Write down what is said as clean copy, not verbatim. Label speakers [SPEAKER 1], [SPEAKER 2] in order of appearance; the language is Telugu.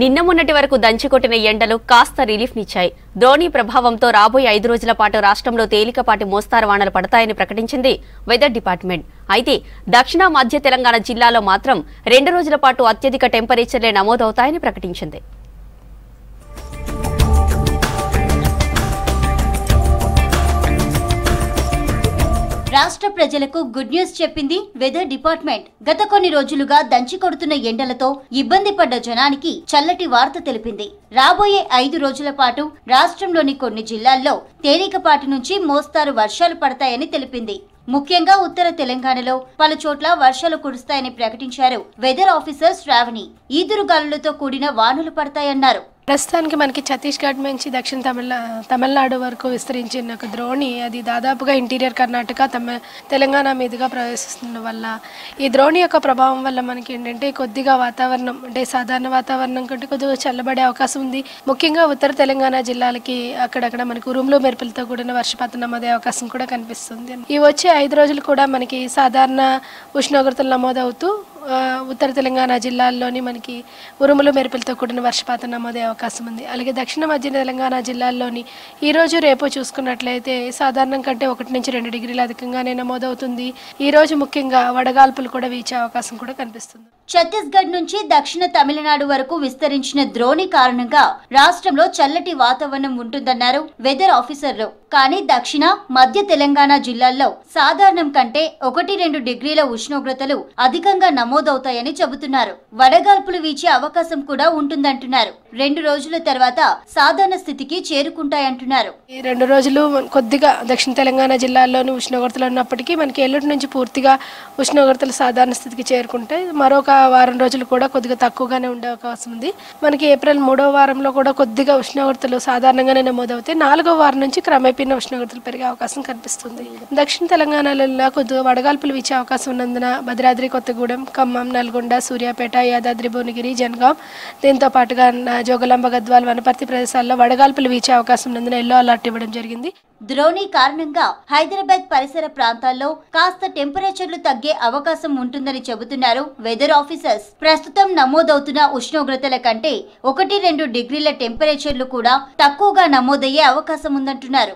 [SPEAKER 1] నిన్న మొన్నటి వరకు దంచికొట్టిన ఎండలు కాస్త రిలీఫ్నిచ్చాయి. ద్రోణి ప్రభావంతో రాబోయే 5 రోజుల పాటు రాష్ట్రంలో తేలికపాటి మోస్తారు వానలు పడతాయని ప్రకటించింది వెదర్ డిపార్ట్మెంట్. అయితే దక్షిణ మధ్య తెలంగాణ జిల్లాలో మాత్రం 2 రోజుల పాటు అత్యధిక టెంపరేచర్లే నమోదవుతాయని ప్రకటించింది.
[SPEAKER 2] రాష్ట్ర ప్రజలకు గుడ్ న్యూస్ చెప్పింది వెదర్ డిపార్ట్మెంట్. గత కొన్ని రోజులుగా దంచి కొడుతున్న ఎండలతో ఇబ్బంది పడ్డ జనానికి చల్లటి వార్త తెలిపింది. రాబోయే 5 రోజుల పాటు రాష్ట్రంలోని కొన్ని జిల్లాల్లో తేలికపాటి నుంచి మోస్తారు వర్షాలు పడతాయని తెలిపింది. ముఖ్యంగా ఉత్తర తెలంగాణలో పలు చోట్ల వర్షాలు కురుస్తాయని ప్రకటించారు వెదర్ ఆఫీసర్ శ్రావణి. ఈదురుగాలులతో కూడిన వానలు పడతాయన్నారు.
[SPEAKER 3] ప్రస్తుతానికి మనకి ఛత్తీస్గఢ్ నుంచి దక్షిణ తమిళనాడు వరకు విస్తరించిన ఒక ద్రోణి అది దాదాపుగా ఇంటీరియర్ కర్ణాటక తెలంగాణ మీదుగా ప్రవేశిస్తున్న వల్ల ఈ ద్రోణి యొక్క ప్రభావం వల్ల మనకి ఏంటంటే కొద్దిగా వాతావరణం అంటే సాధారణ వాతావరణం కంటే కొద్దిగా చల్లబడే అవకాశం ఉంది. ముఖ్యంగా ఉత్తర తెలంగాణ జిల్లాలకి అక్కడక్కడ మనకి ఉరుములు మెరుపులతో కూడిన వర్షపాతం నమోదే అవకాశం కూడా కనిపిస్తుంది. ఈ వచ్చే 5 రోజులు కూడా మనకి సాధారణ ఉష్ణోగ్రతలు నమోదవుతూ ఉత్తర తెలంగాణ జిల్లాల్లోని మనకి ఉరుములు మెరుపులతో కూడిన వర్షపాతం నమోదే అవకాశం ఉంది. అలాగే దక్షిణ మధ్య తెలంగాణ జిల్లాల్లోని ఈ రోజు రేపు చూసుకున్నట్లయితే సాధారణం కంటే 1 నుంచి 2 డిగ్రీలు అధికంగానే నమోదవుతుంది. ఈ రోజు ముఖ్యంగా వడగాల్పులు కూడా వీచే అవకాశం కూడా కనిపిస్తుంది.
[SPEAKER 2] ఛత్తీస్గఢ్ నుంచి దక్షిణ తమిళనాడు వరకు విస్తరించిన ద్రోణి కారణంగా రాష్ట్రంలో చల్లటి వాతావరణం ఉంటుందన్నారు వెదర్ ఆఫీసర్లు. కానీ దక్షిణ మధ్య తెలంగాణ జిల్లాల్లో సాధారణం కంటే 1-2 డిగ్రీల ఉష్ణోగ్రతలు అధికంగా నమోదవుతాయని చెబుతున్నారు. వడగాల్పులు వీచే అవకాశం కూడా ఉంటుందంటున్నారు. 2 రోజుల తర్వాత సాధారణ స్థితికి చేరుకుంటాయంటున్నారు.
[SPEAKER 3] ఈ 2 రోజులు కొద్దిగా దక్షిణ తెలంగాణ జిల్లాల్లోని ఉష్ణోగ్రతలు ఉన్నప్పటికీ మనకి ఎల్లుండి నుంచి పూర్తిగా ఉష్ణోగ్రతలు సాధారణ స్థితికి చేరుకుంటాయి. మరొక వారం రోజులు కూడా కొద్దిగా తక్కువగానే ఉండే అవకాశం ఉంది. మనకి ఏప్రిల్ 3వ వారంలో కూడా కొద్దిగా ఉష్ణోగ్రతలు సాధారణంగానే నమోదవుతాయి. 4వ వారం నుంచి క్రమేపీన ఉష్ణోగ్రతలు పెరిగే అవకాశం కనిపిస్తుంది. దక్షిణ తెలంగాణలో కొద్దిగా వడగాల్పులు వీచే అవకాశం ఉన్నందున భద్రాద్రి, కొత్తగూడెం, ఖమ్మం, నల్గొండ, సూర్యాపేట, యాదాద్రి, భువనగిరి, జనగాం, దీంతో పాటుగా జోగులాంబ, గద్వాల్, వనపర్తి ప్రదేశాల్లో వడగాల్పులు వీచే అవకాశం ఉన్నందున ఎల్లో అలర్ట్ ఇవ్వడం జరిగింది.
[SPEAKER 2] ద్రోణి కారణంగా హైదరాబాద్ పరిసర ప్రాంతాల్లో కాస్త టెంపరేచర్లు తగ్గే అవకాశం ఉంటుందని చెబుతున్నారు వెదర్ ఆఫీసర్స్. ప్రస్తుతం నమోదవుతున్న ఉష్ణోగ్రతల కంటే 1-2 డిగ్రీల టెంపరేచర్లు కూడా తక్కువగా నమోదయ్యే అవకాశం ఉందంటున్నారు.